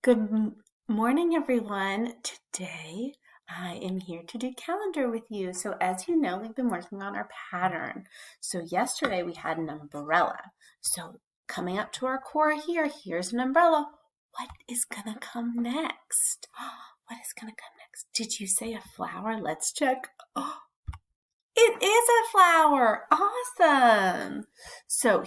Good morning, everyone. Today I am here to do calendar with you. So as you know, we've been working on our pattern. So yesterday we had an umbrella. So coming up to our core here, here's an umbrella. What is gonna come next? What is gonna come next? Did you say a flower? Let's check. It is a flower. Awesome. So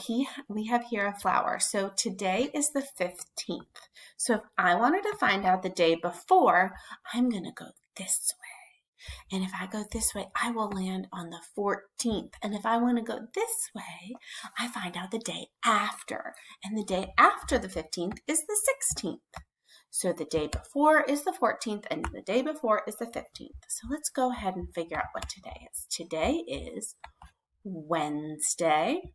we have here a flower. So today is the 15th. So if I wanted to find out the day before, I'm going to go this way. And if I go this way, I will land on the 14th. And if I want to go this way, I find out the day after. And the day after the 15th is the 16th. So the day before is the 14th and the day before is the 15th. So let's go ahead and figure out what today is. Today is Wednesday,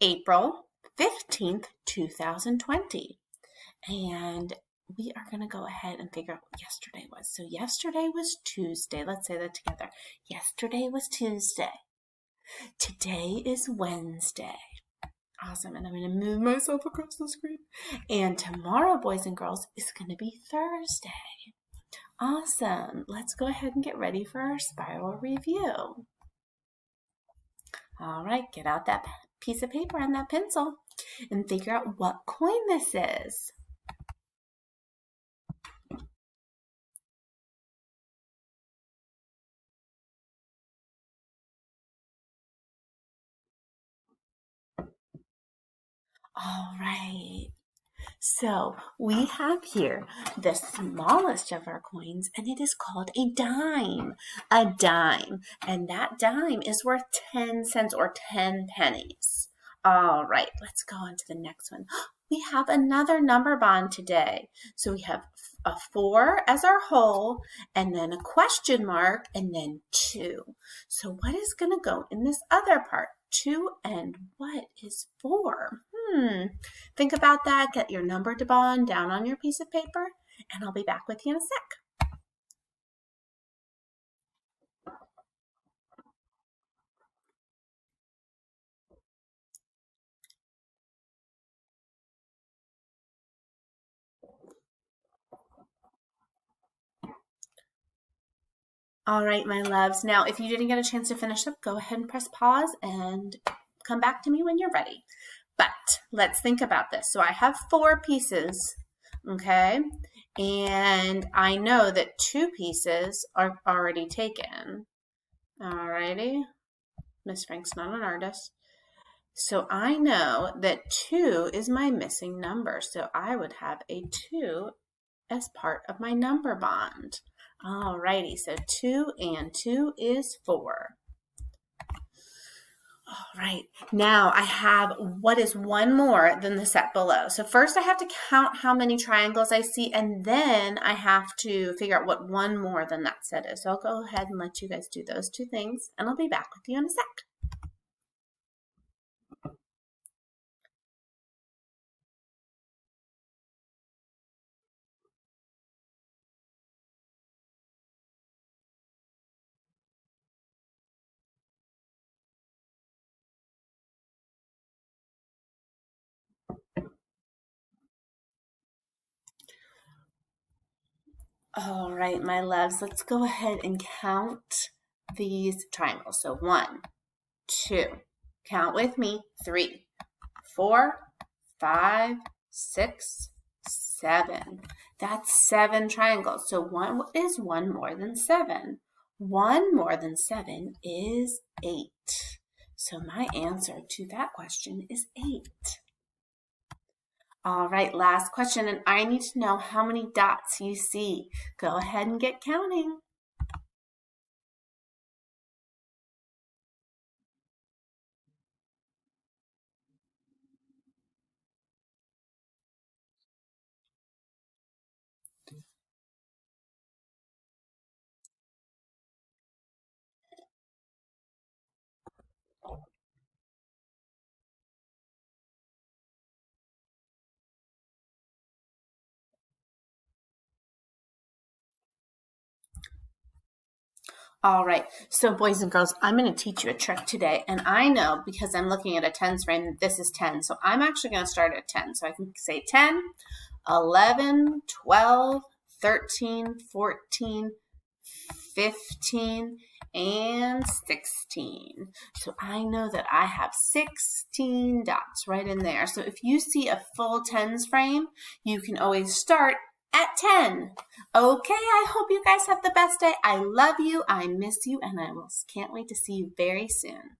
April 15th, 2020. And we are going to go ahead and figure out what yesterday was. So yesterday was Tuesday. Let's say that together. Yesterday was Tuesday. Today is Wednesday. Awesome, and I'm going to move myself across the screen. And tomorrow, boys and girls, is going to be Thursday. Awesome. Let's go ahead and get ready for our spiral review. All right, get out that piece of paper and that pencil and figure out what coin this is. All right. So we have here the smallest of our coins, and it is called a dime. A dime. And that dime is worth 10 cents or 10 pennies. All right, let's go on to the next one. We have another number bond today. So we have a 4 as our whole, and then a question mark, and then 2. So what is going to go in this other part? 2 and what is 4? Think about that. Get your number to bond down on your piece of paper, and I'll be back with you in a sec. All right, my loves. Now, if you didn't get a chance to finish up, go ahead and press pause and come back to me when you're ready. But let's think about this. So I have 4 pieces, okay? And I know that 2 pieces are already taken. All righty. Miss Frank's not an artist. So I know that 2 is my missing number. So I would have a 2 as part of my number bond. Alrighty, so 2 and 2 is 4. All right, now I have what is one more than the set below. So first I have to count how many triangles I see, and then I have to figure out what one more than that set is. So I'll go ahead and let you guys do those 2 things, and I'll be back with you in a sec. All right, my loves, let's go ahead and count these triangles. So 1, 2, count with me, 3, 4, 5, 6, 7. That's 7 triangles. So what is 1 more than 7? 1 more than 7 is 8. So my answer to that question is 8. All right, last question, and I need to know how many dots you see. Go ahead and get counting. All right, so boys and girls, I'm going to teach you a trick today, and I know because I'm looking at a tens frame that this is 10, so I'm actually going to start at 10. So I can say 10, 11, 12, 13, 14, 15, and 16. So I know that I have 16 dots right in there. So if you see a full tens frame, you can always start at 10. Okay, I hope you guys have the best day. I love you, I miss you, and I can't wait to see you very soon.